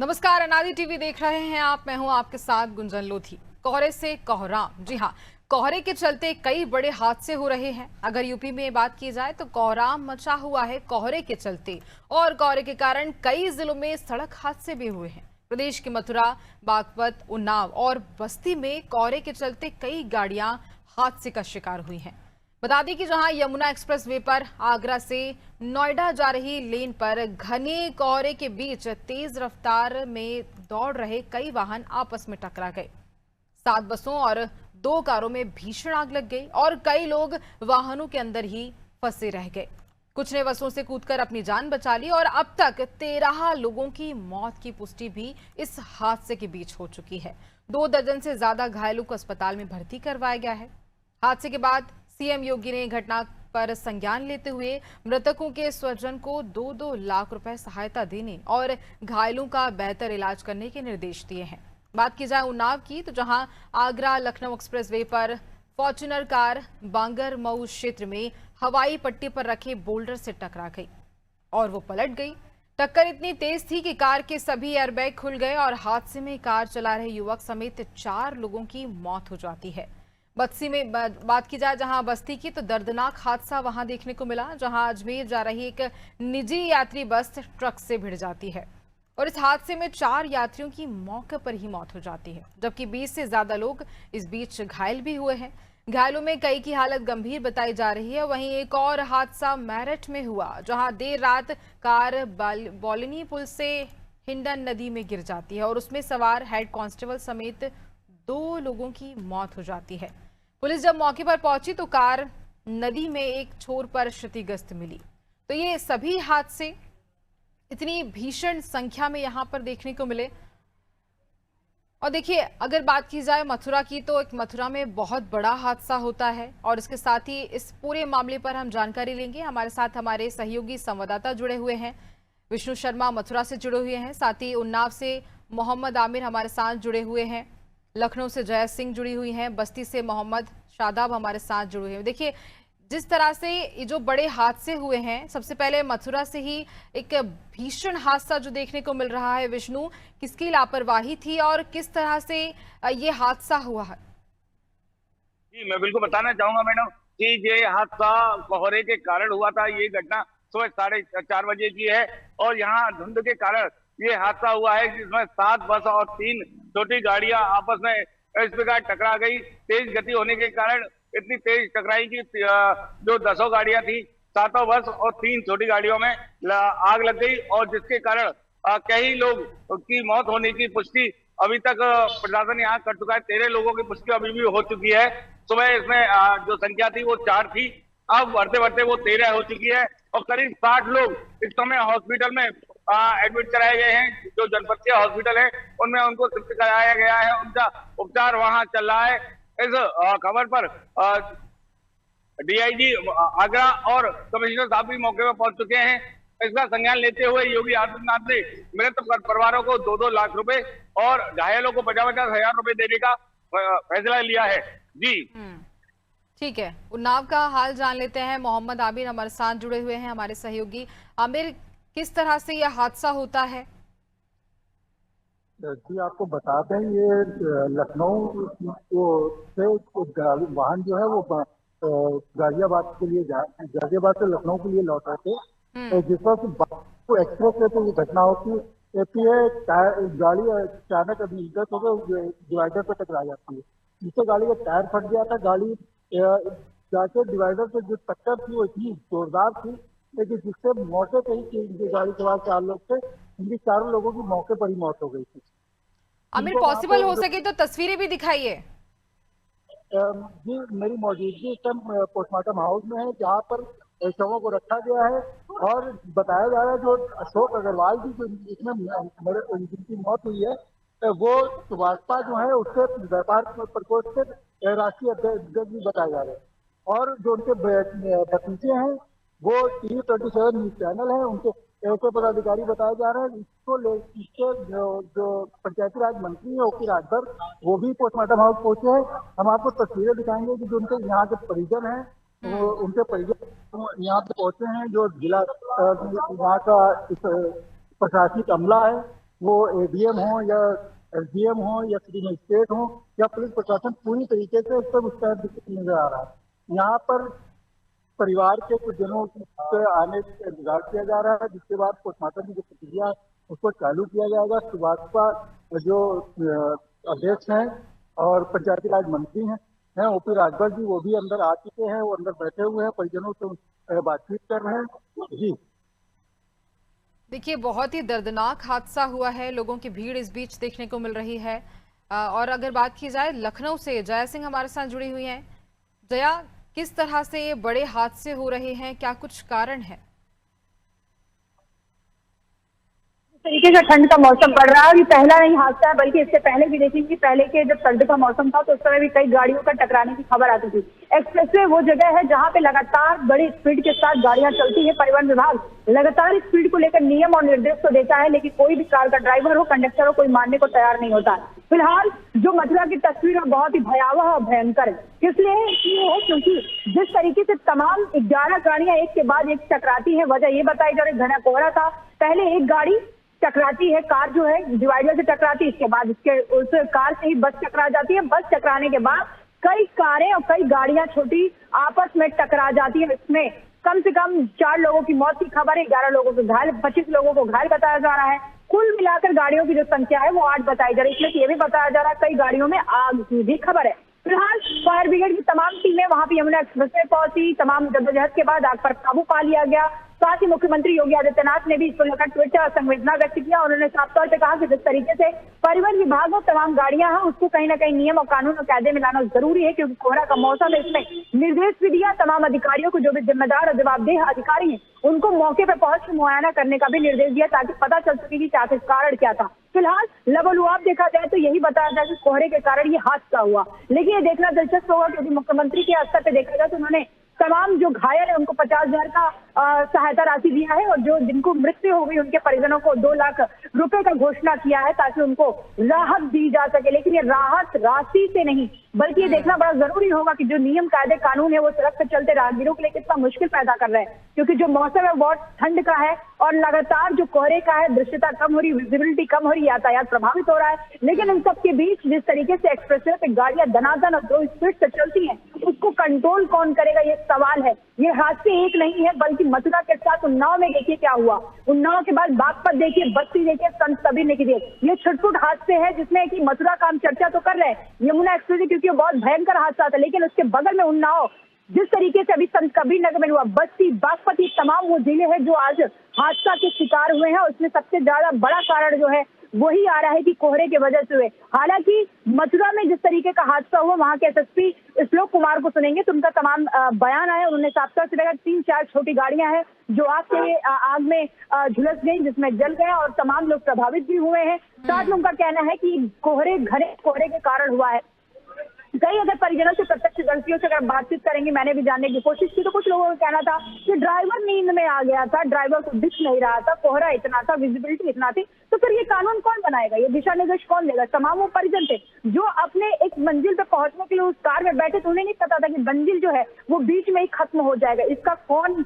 नमस्कार, अनादि टीवी देख रहे हैं आप। मैं हूं आपके साथ गुंजन लोधी। कोहरे से कोहराम, जी हां, कोहरे के चलते कई बड़े हादसे हो रहे हैं। अगर यूपी में बात की जाए तो कोहराम मचा हुआ है कोहरे के चलते, और कोहरे के कारण कई जिलों में सड़क हादसे भी हुए हैं। प्रदेश के मथुरा, बागपत, उन्नाव और बस्ती में कोहरे के चलते कई गाड़ियां हादसे का शिकार हुई हैं। बता दें कि जहां यमुना एक्सप्रेस वे पर आगरा से नोएडा जा रही लेन पर घने कोहरे के बीच तेज रफ्तार में दौड़ रहे कई वाहन आपस में टकरा गए। 7 बसों और 2 कारों में भीषण आग लग गई और कई लोग वाहनों के अंदर ही फंसे रह गए। कुछ ने बसों से कूदकर अपनी जान बचा ली और अब तक 13 लोगों की मौत की पुष्टि भी इस हादसे के बीच हो चुकी है। 2 दर्जन से ज्यादा घायलों को अस्पताल में भर्ती करवाया गया है। हादसे के बाद सीएम योगी ने घटना पर संज्ञान लेते हुए मृतकों के स्वजन को 2-2 लाख रुपए सहायता देने और घायलों का बेहतर इलाज करने के निर्देश दिए हैं। बात की जाए उन्नाव की, तो जहां आगरा लखनऊ एक्सप्रेस वे पर फॉर्च्यूनर कार बांगर मऊ क्षेत्र में हवाई पट्टी पर रखे बोल्डर से टकरा गई और वो पलट गई। टक्कर इतनी तेज थी कि कार के सभी एयरबैग खुल गए और हादसे में कार चला रहे युवक समेत 4 लोगों की मौत हो जाती है। बस्ती में बात की जाए जहां बस्ती की, तो दर्दनाक हादसा वहां देखने को मिला, जहां अजमेर जा रही एक निजी यात्री बस ट्रक से भिड़ जाती है और इस हादसे में 4 यात्रियों की मौके पर ही मौत हो जाती है, जबकि 20 से ज्यादा लोग इस बीच घायल भी हुए हैं। घायलों में कई की हालत गंभीर बताई जा रही है। वहीं एक और हादसा मेरठ में हुआ, जहां देर रात कार बौलिनी पुल से हिंडन नदी में गिर जाती है और उसमें सवार हेड कांस्टेबल समेत 2 लोगों की मौत हो जाती है। पुलिस जब मौके पर पहुंची तो कार नदी में एक छोर पर क्षतिग्रस्त मिली। तो ये सभी हादसे इतनी भीषण संख्या में यहां पर देखने को मिले। और देखिए, अगर बात की जाए मथुरा की, तो एक मथुरा में बहुत बड़ा हादसा होता है और इसके साथ ही इस पूरे मामले पर हम जानकारी लेंगे। हमारे साथ हमारे सहयोगी संवाददाता जुड़े हुए हैं। विष्णु शर्मा मथुरा से जुड़े हुए हैं, साथ ही उन्नाव से मोहम्मद आमिर हमारे साथ जुड़े हुए हैं, लखनऊ से जय सिंह जुड़ी हुई हैं, बस्ती से मोहम्मद शादाब हमारे साथ जुड़े हुए हैं। देखिए, जिस तरह से ये जो बड़े हादसे हुए हैं, सबसे पहले मथुरा से ही एक भीषण हादसा जो देखने को मिल रहा है, विष्णु, किसकी लापरवाही थी और किस तरह से ये हादसा हुआ है? जी, मैं बिल्कुल बताना चाहूंगा मैडम कि ये हादसा कोहरे के कारण हुआ था। ये घटना सुबह 4:30 बजे की है और यहाँ धुंध के कारण ये हादसा हुआ है, जिसमें 7 बस और 3 छोटी गाड़ियां आपस में इस प्रकार टकरा गई। तेज गति होने के कारण इतनी तेज टकराई कि जो 10 गाड़ियां थी, 7 बस और 3 छोटी गाड़ियों में आग लग गई और जिसके कारण कई लोग की मौत होने की पुष्टि अभी तक प्रशासन यहाँ कर चुका है। 13 लोगों की पुष्टि अभी भी हो चुकी है। सुबह इसमें जो संख्या थी वो 4 थी, अब बढ़ते बढ़ते वो 13 हो चुकी है और करीब 60 लोग इस समय हॉस्पिटल में एडमिट कराए गए हैं। जो जनपद के हॉस्पिटल है उनमें उनको शिफ्ट कराया गया है, उनका उपचार वहां चल रहा है। इस खबर पर डीआईजी आगरा और कमिश्नर साहब भी मौके पर पहुंच चुके हैं। इसका संज्ञान लेते हुए योगी आदित्यनाथ ने मृत परिवारों को 2-2 लाख रुपए और घायलों को 50-50 हजार रुपए देने का फैसला लिया है। जी ठीक है, उन्नाव का हाल जान लेते हैं। मोहम्मद आमिर हमारे साथ जुड़े हुए हैं, हमारे सहयोगी। आमिर, किस तरह से यह हादसा होता है? जी, आपको बता दें, ये लखनऊ से वाहन जो है वो गाजियाबाद के लिए गाजियाबाद से लखनऊ के लिए लौट रहे थे। जिस वक्त एक्सप्रेस वे पे ये घटना होती है, गाड़ी अचानक अधीनगत होकर डिवाइडर पे टकरा जाती है। जिससे गाड़ी का टायर फट गया था। गाड़ी जाके डिवाइडर से जो टक्कर थी वो इतनी जोरदार थी, लेकिन जिससे मौके पर ही जो गाड़ी सवार 4 लोग थे, इनकी 4 लोगों की मौके पर ही मौत हो गई थी। आमिर, पॉसिबल हो सके तो तस्वीरें भी दिखाइए। जी, मेरी मौजूदगी इस टाइम पोस्टमार्टम हाउस में है, जहाँ पर शवों को रखा गया है और बताया जा रहा है जो अशोक अग्रवाल जी जो इसमें जिनकी मौत हुई है, वो भाजपा जो है उसके व्यापार प्रकोष्ठ के राष्ट्रीय अध्यक्ष भी बताए जा रहे हैं। और जो उनके भतीजे हैं वो TV27 न्यूज चैनल है, उनके ऐसे पदाधिकारी बताए जा रहे हैं। इसके जो पंचायती राज मंत्री है ओपी राजभर, वो भी पोस्टमार्टम हाउस पहुंचे हैं। हम आपको तस्वीरें दिखाएंगे कि जो उनके यहाँ के परिजन हैं, वो उनके परिजन यहाँ पे पहुंचे हैं। जो जिला यहाँ का प्रशासनिक अमला है वो एडीएम हो या एसडीएम हो या सिटी मजिस्ट्रेट हो या पुलिस प्रशासन पूरी तरीके से उस पर नजर आ रहा है। यहाँ पर परिवार के कुछ जनों से आने का इंतजार किया जा रहा है, जिसके बाद पोस्टमार्टम की जो प्रक्रिया उसको चालू किया जाएगा। सुभाषपा जो अध्यक्ष हैं और पंचायती राज मंत्री हैं ओपी राजभर जी, वो भी अंदर आ चुके हैं, वो अंदर बैठे हुए हैं, परिजनों से बातचीत कर रहे हैं। जी देखिए, बहुत ही दर्दनाक हादसा हुआ है, लोगों की भीड़ इस बीच देखने को मिल रही है। और अगर बात की जाए लखनऊ से, जया सिंह हमारे साथ जुड़ी हुई हैं। जया, किस तरह से ये बड़े हादसे हो रहे हैं, क्या कुछ कारण है? तरीके से ठंड का मौसम पड़ रहा है। ये पहला नहीं हादसा है, बल्कि इससे पहले भी देखेंगे, पहले के जब सर्द का मौसम था तो उस समय भी कई गाड़ियों का टकराने की खबर आती थी। एक्सप्रेसवे वो जगह है जहां पे लगातार बड़ी स्पीड के साथ गाड़ियां चलती है। परिवहन विभाग लगातार स्पीड को लेकर नियम और निर्देश तो देता है, लेकिन कोई भी कार का ड्राइवर हो, कंडक्टर हो, कोई मानने को तैयार नहीं होता। फिलहाल जो मथुरा की तस्वीर है बहुत ही भयावह और भयंकर है। इसलिए है क्योंकि जिस तरीके से तमाम 11 गाड़ियां एक के बाद एक टकराती है, वजह ये बताई जा रही, घना कोहरा था। पहले एक गाड़ी टकराती है, कार जो है डिवाइडर से टकराती है, इसके बाद उस कार से ही बस टकरा जाती है। बस टकराने के बाद कई कारें और कई गाड़ियां छोटी आपस में टकरा जाती है। इसमें कम से कम 4 लोगों की मौत की खबर है, 11 लोगों को घायल, 25 लोगों को घायल बताया जा रहा है। कुल मिलाकर गाड़ियों की जो संख्या है वो 8 बताई जा रही है। इसमें ये भी बताया जा रहा है कई गाड़ियों में आग की भी खबर है। फिलहाल फायर ब्रिगेड की तमाम टीमें वहां पर यमुना एक्सप्रेस में पहुंची। तमाम जद्दोजहद के बाद आग पर काबू पा लिया गया। साथ ही मुख्यमंत्री योगी आदित्यनाथ ने भी इस पर लेकर ट्विटर और संवेदना व्यक्त किया। उन्होंने साफ तौर पर कहा कि जिस तरीके से परिवहन विभाग और तमाम गाड़ियां हैं उसको कहीं ना कहीं नियम और कानून और कायदे में लाना जरूरी है, क्योंकि कोहरा का मौसम है। इसमें निर्देश भी दिया तमाम अधिकारियों को, जो भी जिम्मेदार और जवाबदेह अधिकारी हैं उनको मौके पर पहुंच मुआयना करने का भी निर्देश दिया, ताकि पता चल सके कि आखिर कारण क्या था। फिलहाल लबोलुआब देखा जाए तो यही बताया जाए कि कोहरे के कारण ये हादसा हुआ। लेकिन ये देखना दिलचस्प होगा क्योंकि मुख्यमंत्री के स्तर पर देखा जाए तो उन्होंने तमाम जो घायल है उनको 50,000 का सहायता राशि दिया है, और जो जिनको मृत्यु हो गई उनके परिजनों को 2 लाख रुपए का घोषणा किया है, ताकि उनको राहत दी जा सके। लेकिन ये राहत राशि से नहीं, बल्कि ये देखना बड़ा जरूरी होगा कि जो नियम कायदे कानून है वो सड़क पर चलते राहगीरों के लिए कितना मुश्किल पैदा कर रहे हैं, क्योंकि जो मौसम है बहुत ठंड का है और लगातार जो कोहरे का है, दृश्यता कम हो रही, विजिबिलिटी कम हो रही, यातायात प्रभावित हो रहा है। लेकिन इन सबके बीच जिस तरीके से एक्सप्रेसवे पे गाड़ियां दनादन और 2 स्पीड से चलती हैं, उसको कंट्रोल कौन करेगा, ये सवाल है। ये हादसे एक नहीं है, बल्कि मथुरा के साथ उन्नाव में देखिए क्या हुआ, उन्नाव के बाद बागपत देखिए, बस्ती देखिए, संत कबीर ने देखिए। ये छुटपुट हादसे हैं जिसमें कि मथुरा का हम चर्चा तो कर रहे हैं यमुना एक्सप्रेस, क्योंकि वो बहुत भयंकर हादसा था, लेकिन उसके बगल में उन्नाव, जिस तरीके से अभी संत कबीर नगर में हुआ, बस्ती, बागपत, तमाम वो जिले हैं जो आज हादसा के शिकार हुए हैं। उसमें सबसे ज्यादा बड़ा कारण जो है वही आ रहा है कि कोहरे की वजह से हुए। हालांकि मथुरा में जिस तरीके का हादसा हुआ, वहां के एसएसपी श्लोक कुमार को सुनेंगे तो उनका तमाम बयान आया। उन्होंने साफ तौर से कहा 3-4 छोटी गाड़ियां हैं जो आग में झुलस गई, जिसमें जल गए और तमाम लोग प्रभावित भी हुए हैं। साथ में उनका कहना है कि घने कोहरे के कारण हुआ है। कई अगर परिजनों से, प्रत्यक्षदर्शियों से अगर बातचीत करेंगे, मैंने भी जानने की कोशिश की, तो कुछ लोगों का कहना था कि ड्राइवर नींद में आ गया था, ड्राइवर को दिख नहीं रहा था, कोहरा इतना था, विजिबिलिटी इतना थी। तो फिर ये कानून कौन बनाएगा, ये दिशा निर्देश कौन देगा? तमाम वो परिजन थे जो अपने एक मंजिल पे पहुंचने के लिए उस कार में बैठे, तो उन्हें नहीं पता था कि मंजिल जो है वो बीच में ही खत्म हो जाएगा। इसका कौन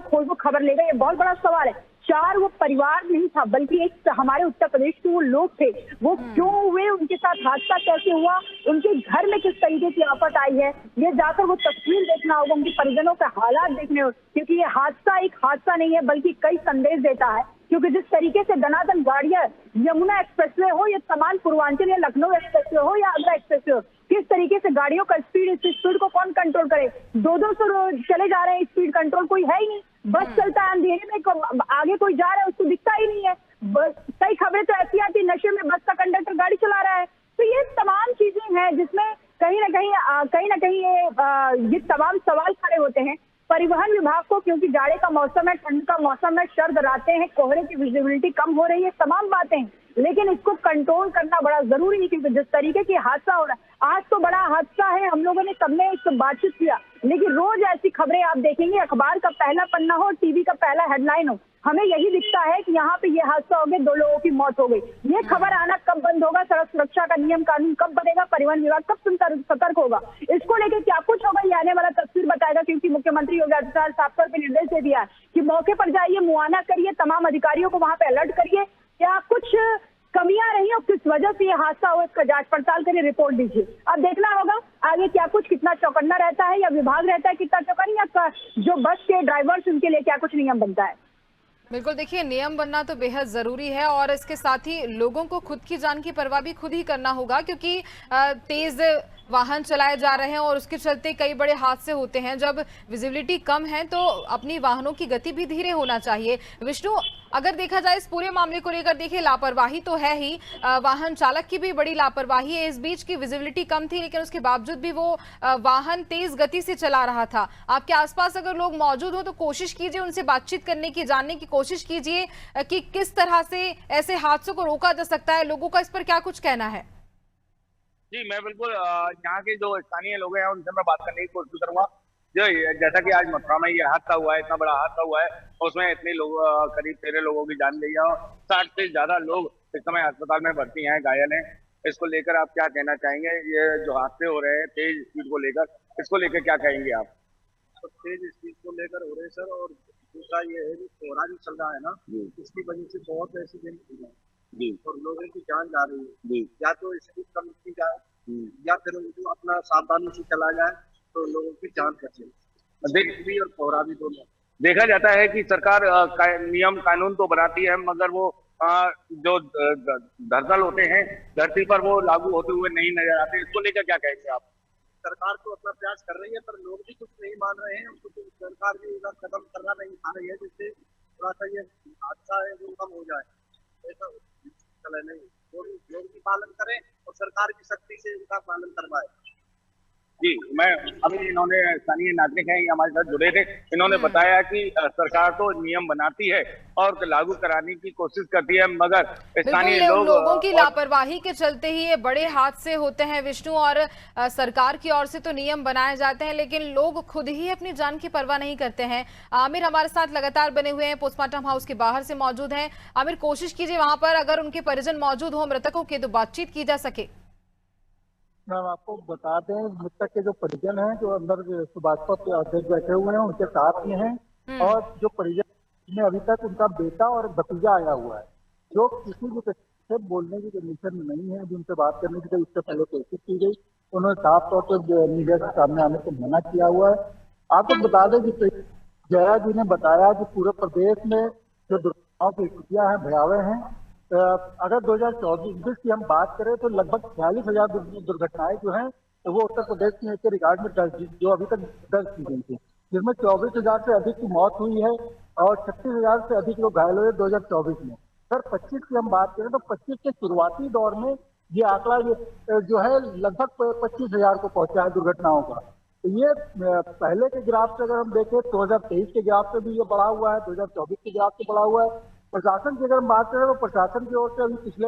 खोज खबर लेगा, ये बहुत बड़ा सवाल है। 4 वो परिवार नहीं था, बल्कि एक हमारे उत्तर प्रदेश के वो लोग थे। वो क्यों हुए, उनके साथ हादसा कैसे हुआ, उनके घर में किस तरीके की आफत आई है, ये जाकर वो तस्वीर देखना होगा, उनके परिजनों के हालात देखने होंगे, क्योंकि ये हादसा एक हादसा नहीं है बल्कि कई संदेश देता है। क्योंकि जिस तरीके से दनादन गाड़ियां, यमुना एक्सप्रेसवे हो या तमाम पूर्वांचल या लखनऊ एक्सप्रेसवे हो या आगरा एक्सप्रेसवे हो, किस तरीके से गाड़ियों का स्पीड को कौन कंट्रोल करे? 200 चले जा रहे हैं, स्पीड कंट्रोल कोई है ही नहीं। बस चलता है अंधेरे में, आगे कोई जा रहा है उसको दिखता ही नहीं है। कई खबरें तो ऐसी आती है नशे में बस का कंडक्टर गाड़ी चला रहा है। तो ये तमाम चीजें हैं जिसमें कहीं ना कहीं ये तमाम सवाल खड़े होते हैं परिवहन विभाग को, क्योंकि जाड़े का मौसम है, ठंड का मौसम है, सर्द रातें हैं, कोहरे की विजिबिलिटी कम हो रही है, तमाम बातें हैं, लेकिन इसको कंट्रोल करना बड़ा जरूरी है। क्योंकि जिस तरीके की हादसा हो रहा है, आज तो बड़ा हादसा है, हम लोगों ने सबने इस पर बातचीत किया, लेकिन रोज ऐसी खबरें आप देखेंगे, अखबार का पहला पन्ना हो, टीवी का पहला हेडलाइन हो, हमें यही दिखता है कि यहाँ पे ये हादसा हो गया, 2 लोगों की मौत हो गई। ये खबर आना कब बंद होगा? सड़क सुरक्षा का नियम कानून कब बनेगा? परिवहन विभाग कब सतर्क होगा? इसको लेकर क्या कुछ होगा, ये आने वाला तस्वीर बताएगा। क्योंकि मुख्यमंत्री योगी आदित्यनाथ साफ तौर पर निर्देश दे दिया है कि मौके पर जाइए, मुआयना करिए, तमाम अधिकारियों को वहां पे अलर्ट करिए कि क्या कुछ कमियां रही और किस वजह से ये हादसा हुआ, इसका जांच पड़ताल करके रिपोर्ट दीजिए। अब देखना होगा आगे क्या कुछ, कितना चौकन्ना रहता है या विभाग रहता है कितना चौकन्ना, या जो बस के ड्राइवर्स उनके लिए क्या कुछ नियम बनता है। बिल्कुल, देखिए नियम बनना तो बेहद जरूरी है और इसके साथ ही लोगों को खुद की जान की परवाह भी खुद ही करना होगा, क्योंकि तेज वाहन चलाए जा रहे हैं और उसके चलते कई बड़े हादसे होते हैं। जब विजिबिलिटी कम है तो अपनी वाहनों की गति भी धीरे होना चाहिए। विष्णु, अगर देखा जाए इस पूरे मामले को लेकर, देखिए लापरवाही तो है ही, वाहन चालक की भी बड़ी लापरवाही है। इस बीच की विजिबिलिटी कम थी लेकिन उसके बावजूद भी वो वाहन तेज गति से चला रहा था। आपके आसपास अगर लोग मौजूद हो तो कोशिश कीजिए उनसे बातचीत करने की, जानने की कोशिश कीजिए कि किस तरह से ऐसे हादसों को रोका जा सकता है। लोगों का इस पर क्या कुछ कहना है? जी, मैं बिल्कुल यहाँ के जो स्थानीय लोग हैं उनसे मैं बात करने की कोशिश करूंगा। जो जैसा कि आज मथुरा में ये हादसा हुआ है, इतना बड़ा हादसा हुआ है, उसमें इतने लोग करीब 13 लोगों की जान गई है और 60 से ज्यादा लोग इस समय अस्पताल में भर्ती हैं, घायल हैं। इसको लेकर आप क्या कहना चाहेंगे? ये जो हादसे हो रहे हैं तेज स्पीड को लेकर, इसको लेकर क्या कहेंगे आप? तो तेज स्पीड को लेकर हो रहे सर, और दूसरा ये है कि कोहरा भी चल रहा है ना, इसकी वजह से बहुत एक्सीडेंट हो रहे हैं जी, और लोगों की जान जा रही है जी, या तो स्पीड कम की जाए या फिर उनको अपना सावधानी से चला जाए तो लोगों की जान बचे। भी और कोहरा भी दोनों। देखा जाता है कि सरकार नियम कानून तो बनाती है मगर वो जो धरातल होते हैं धरती पर वो लागू होते हुए नहीं नजर आते। इसको लेकर क्या कहेंगे आप? सरकार तो अपना प्रयास कर रही है पर लोग भी कुछ नहीं मान रहे हैं, उनको सरकार भी इधर कदम करना नहीं उठा रही है जिससे थोड़ा सा ये हादसा है वो कम हो जाए। ऐसा चले नहीं, लोग भी पालन करें और सरकार की सख्ती से उनका पालन करवाए। जी, मैं अभी इन्होंने स्थानीय नागरिक हैं, ये हमारे साथ जुड़े थे। इन्होंने बताया कि सरकार तो नियम बनाती है और लागू कराने की कोशिश करती है मगर स्थानीय लोगों की लापरवाही के चलते ही ये बड़े हादसे होते हैं विष्णु। और सरकार की ओर से तो नियम बनाए जाते हैं लेकिन लोग खुद ही अपनी जान की परवाह नहीं करते हैं। आमिर हमारे साथ लगातार बने हुए हैं, पोस्टमार्टम हाउस के बाहर से मौजूद हैं। आमिर, कोशिश कीजिए वहां पर अगर उनके परिजन मौजूद हो मृतकों के तो बातचीत की जा सके। मैम आपको बता दें, मृतक के जो परिजन हैं जो अंदर सुभाष के अध्यक्ष बैठे हुए हैं उनके साथ में हैं और जो परिजन में अभी तक उनका बेटा और भतीजा आया हुआ है जो किसी भी से बोलने की कंडीशन में नहीं है। जिनसे बात करने की उससे पहले कोशिश की गई, उन्होंने साफ तौर पर मीडिया के सामने आने को मना किया हुआ है। आपको बता दें कि जया जी ने बताया कि पूरे प्रदेश में जो दुर्घटनाओं की स्थितियां हैं भयावह हैं। अगर 2024 की हम बात करें तो लगभग 46,000 दुर्घटनाएं जो हैं तो वो उत्तर प्रदेश में के रिकॉर्ड में दर्ज जो अभी तक दर्ज की गई थी, जिसमें 24,000 से अधिक की मौत हुई है और 36,000 से अधिक लोग घायल हुए 2024 में। सर 25 की हम बात करें तो 25 के शुरुआती दौर में ये आंकड़ा जो है लगभग 25,000 को पहुंचा है दुर्घटनाओं का। तो ये पहले के ग्राफ से अगर हम देखें 2023 के ग्राफ से भी ये बढ़ा हुआ है, 2024 के ग्राफ से बढ़ा हुआ है। प्रशासन की अगर हम बात करें तो प्रशासन की ओर से अभी पिछले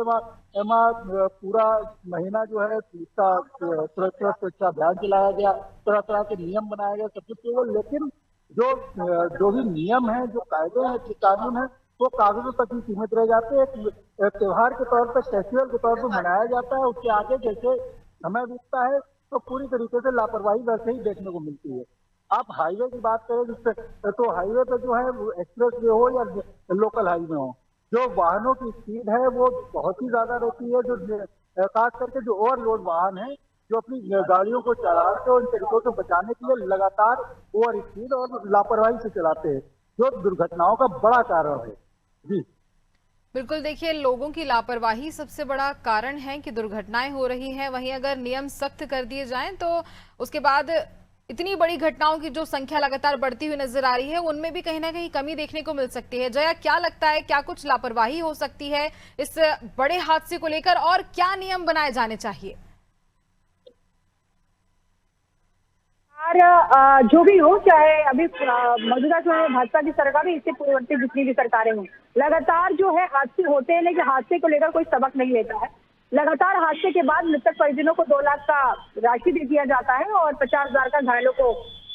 माह पूरा महीना जो है इसका सुरक्षा अभियान चलाया गया, तरह तरह के नियम बनाए गए सब कुछ केवल, लेकिन जो भी नियम है, जो कायदे हैं, जो कानून है वो कागजों तक ही सीमित रह जाते हैं। एक त्योहार के तौर पर, फेस्टिवल के तौर पर मनाया जाता है, उसके आगे जैसे समय बीतता है तो पूरी तरीके से लापरवाही वैसे ही देखने को मिलती है। आप हाईवे की बात करें जिससे तो हाईवे पे जो है एक्सप्रेस वे हो या लोकल हाईवे हो, जो वाहनों की स्पीड है वो बहुत ही ज्यादा रहती है। जो खास करके जो ओवरलोड वाहन है जो अपनी गाड़ियों को चलाते हैं उन तरीकों से बचाने के लिए लगातार ओवर स्पीड और लापरवाही से चलाते हैं, जो दुर्घटनाओं का बड़ा कारण है। जी बिल्कुल, देखिए लोगों की लापरवाही सबसे बड़ा कारण है कि दुर्घटनाएं हो रही हैं। वहीं अगर नियम सख्त कर दिए जाएं तो उसके बाद इतनी बड़ी घटनाओं की जो संख्या लगातार बढ़ती हुई नजर आ रही है उनमें भी कहीं ना कहीं कमी देखने को मिल सकती है। जया, क्या लगता है, क्या कुछ लापरवाही हो सकती है इस बड़े हादसे को लेकर और क्या नियम बनाए जाने चाहिए? जो भी हो, चाहे अभी मौजूदा समय में भाजपा की सरकार है, इससे पूर्ववर्ती जितनी भी सरकारें हों, लगातार जो है हादसे होते हैं लेकिन हादसे को लेकर कोई सबक नहीं लेता है। लगातार हादसे के बाद मृतक परिजनों को 2 लाख का राशि दे दिया जाता है और 50,000 का घायलों को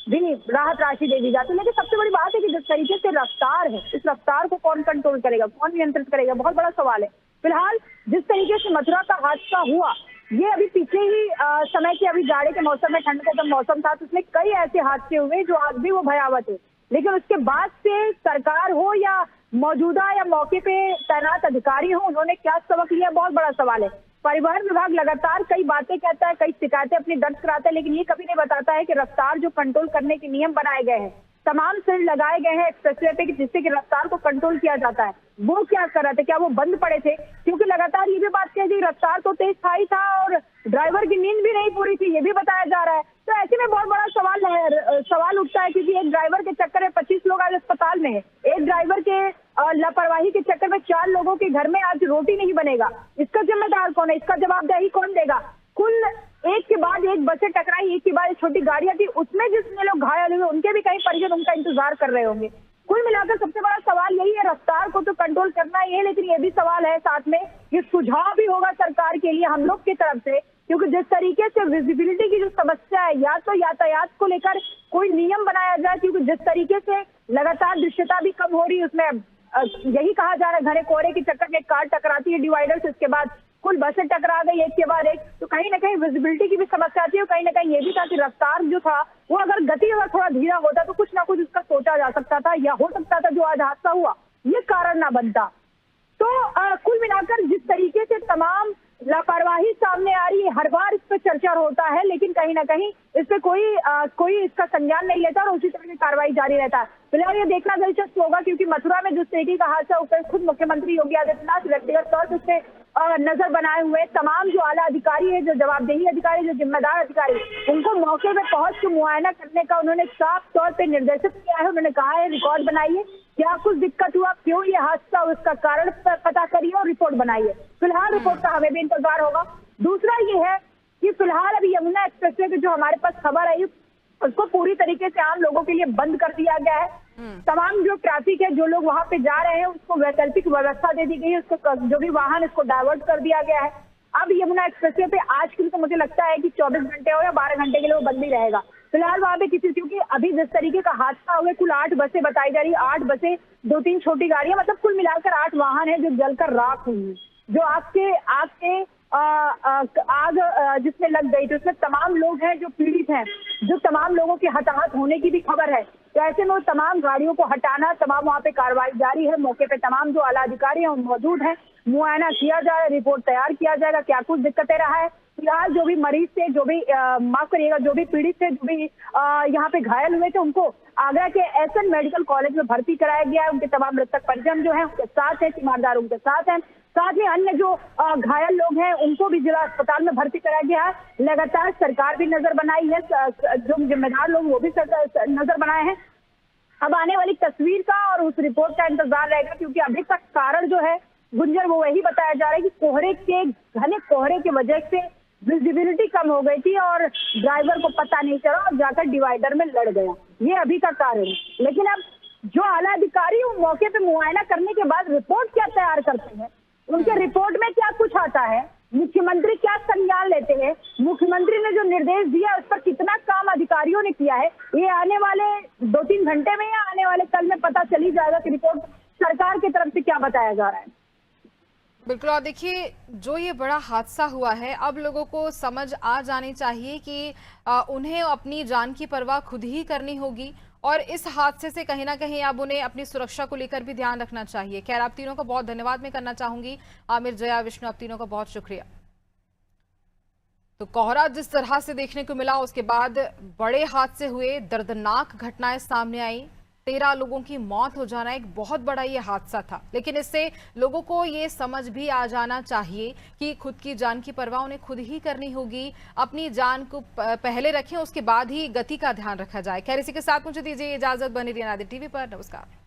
भी राहत राशि दे दी जाती है। लेकिन सबसे बड़ी बात है कि जिस तरीके से रफ्तार है, इस रफ्तार को कौन कंट्रोल करेगा, कौन नियंत्रित करेगा, बहुत बड़ा सवाल है। फिलहाल जिस तरीके से मथुरा का हादसा हुआ, ये अभी पिछले ही समय के अभी जाड़े के मौसम में, ठंड का जब मौसम था तो उसमें कई ऐसे हादसे हुए जो आज भी वो भयावह थे। लेकिन उसके बाद से सरकार हो या मौजूदा या मौके पे तैनात अधिकारी हो, उन्होंने क्या सबक लिया, बहुत बड़ा सवाल है। परिवहन विभाग लगातार कई बातें कहता है, कई शिकायतें अपनी दर्ज कराता है, लेकिन ये कभी नहीं बताता है कि रफ्तार जो कंट्रोल करने के नियम बनाए गए हैं, तमाम सिल लगाए गए हैं एक्सप्रेसवे पे कि जिससे कि रफ्तार को कंट्रोल किया जाता है, वो क्या कर रहे थे, क्या वो बंद पड़े थे? क्योंकि लगातार ये भी बात कही गई रफ्तार तो तेज था ही था और ड्राइवर की नींद भी नहीं पूरी थी, ये भी बताया जा रहा है। तो ऐसे में बहुत बड़ा सवाल उठता है, क्योंकि एक ड्राइवर के चक्कर में 25 लोग आज अस्पताल में है, एक ड्राइवर के लापरवाही के चक्कर में 4 लोगों के घर में आज रोटी नहीं बनेगा। इसका जिम्मेदार कौन है? इसका जवाबदेही कौन देगा? कुल एक के बाद एक बसें टकराई, एक के बाद एक छोटी गाड़ियां थी, उसमें जितने लोग घायल हुए उनके भी कहीं परिजन उनका इंतजार कर रहे होंगे। कुल मिलाकर सबसे बड़ा सवाल यही है, रफ्तार को तो कंट्रोल करना ही है, लेकिन ये भी सवाल है साथ में, ये सुझाव भी होगा सरकार के लिए हम लोग की तरफ से, क्योंकि जिस तरीके से विजिबिलिटी की जो समस्या है, या तो यातायात को लेकर कोई नियम बनाया जाए, क्योंकि जिस तरीके से लगातार दृश्यता भी कम हो रही है, उसमें यही कहा जा रहा है घने कोहरे के चक्कर में कार टकराती है डिवाइडर से, इसके बाद कुल बसें टकरा गई एक के बाद एक, तो कहीं ना कहीं विजिबिलिटी की भी समस्या थी और कहीं ना कहीं ये भी था कि रफ्तार जो था वो अगर गति अगर थोड़ा धीरा होता तो कुछ ना कुछ उसका सोचा जा सकता था, या हो सकता था जो आज हादसा हुआ ये कारण ना बनता। तो कुल मिलाकर जिस तरीके से तमाम लापरवाही सामने आ रही है, हर बार इस पर चर्चा होता है, लेकिन कहीं ना कहीं इस पे कोई इसका संज्ञान नहीं लेता और उसी तरह की कार्रवाई जारी रहता है। फिलहाल ये देखना दिलचस्प होगा, क्योंकि मथुरा में जिस तरीके का हादसा होकर खुद मुख्यमंत्री योगी आदित्यनाथ व्यक्तिगत तौर पर उससे नजर बनाए हुए तमाम जो आला अधिकारी है, जो जवाबदेही अधिकारी, जो जिम्मेदार अधिकारी, उनको मौके पे पहुंच के मुआयना करने का उन्होंने साफ तौर पे निर्देशित किया है। उन्होंने कहा है रिकॉर्ड बनाइए, क्या कुछ दिक्कत हुआ, क्यों ये हादसा, उसका कारण पता करिए और रिपोर्ट बनाइए। फिलहाल रिपोर्ट का हमें भी इंतजार होगा। दूसरा ये है कि फिलहाल अभी यमुना एक्सप्रेसवे की जो हमारे पास खबर आई उसको पूरी तरीके से आम लोगों के लिए बंद कर दिया गया है। तमाम जो ट्रैफिक है, जो लोग वहां पे जा रहे हैं, उसको वैकल्पिक व्यवस्था दे दी गई है, उसको जो भी वाहन इसको डाइवर्ट कर दिया गया है। अब यमुना एक्सप्रेसवे पे आज के लिए तो मुझे लगता है कि 24 घंटे हो या 12 घंटे के लिए वो बंद ही रहेगा। फिलहाल वहां पे क्योंकि अभी जिस तरीके का हादसा हुआ, कुल 8 बसें बताई जा रही, 8 बसें, 2-3 छोटी गाड़ियां, मतलब कुल मिलाकर 8 वाहन है जो जलकर राख हुई है, जो आग जिसमें लग गई, तो उसमें तमाम लोग हैं जो पीड़ित हैं, जो तमाम लोगों के हताहत होने की भी खबर है। तो ऐसे में वो तमाम गाड़ियों को हटाना, तमाम वहाँ पे कार्रवाई जारी है। मौके पे तमाम जो आला अधिकारी हैं मौजूद हैं, मुआयना किया जाए, रिपोर्ट तैयार किया जाएगा, क्या कुछ दिक्कतें रहा है। फिलहाल जो भी मरीज थे, जो भी माफ करिएगा, जो भी पीड़ित थे, जो भी यहाँ पे घायल हुए थे, उनको आगरा के एसएन मेडिकल कॉलेज में भर्ती कराया गया है। उनके तमाम मृतक परिजन जो है उनके साथ है, तीमारदार उनके साथ हैं, साथ ही अन्य जो घायल लोग हैं उनको भी जिला अस्पताल में भर्ती कराया गया है। लगातार सरकार भी नजर बनाई है, जो जिम्मेदार लोग वो भी नजर बनाए हैं। अब आने वाली तस्वीर का और उस रिपोर्ट का इंतजार रहेगा, क्योंकि अभी तक कारण जो है गुंजर वो वही बताया जा रहा है कि घने कोहरे की वजह से विजिबिलिटी कम हो गई थी और ड्राइवर को पता नहीं चला और जाकर डिवाइडर में लड़ गया, ये अभी का कारण है। लेकिन अब जो आला अधिकारी मौके पे मुआयना करने के बाद रिपोर्ट क्या तैयार करते हैं, उनके रिपोर्ट में क्या कुछ आता है, मुख्यमंत्री क्या संज्ञान लेते हैं, मुख्यमंत्री ने जो निर्देश दिया उस पर कितना काम अधिकारियों ने किया है, ये आने वाले 2-3 घंटे में या आने वाले कल में पता चल ही जाएगा कि रिपोर्ट सरकार की तरफ से क्या बताया जा रहा है। बिल्कुल, और देखिए जो ये बड़ा हादसा हुआ है, अब लोगों को समझ आ जानी चाहिए कि उन्हें अपनी जान की परवाह खुद ही करनी होगी और इस हादसे से कहीं ना कहीं अब उन्हें अपनी सुरक्षा को लेकर भी ध्यान रखना चाहिए। खैर, आप तीनों का बहुत धन्यवाद मैं करना चाहूंगी। आमिर, जया, विष्णु, आप तीनों का बहुत शुक्रिया। तो कोहरा जिस तरह से देखने को मिला, उसके बाद बड़े हादसे हुए, दर्दनाक घटनाएं सामने आई, 13 लोगों की मौत हो जाना एक बहुत बड़ा ये हादसा था। लेकिन इससे लोगों को ये समझ भी आ जाना चाहिए कि खुद की जान की परवाह उन्हें खुद ही करनी होगी। अपनी जान को पहले रखें, उसके बाद ही गति का ध्यान रखा जाए। खैर, इसी के साथ मुझे दीजिए इजाजत। बनी रहिए नादिर टीवी पर। नमस्कार।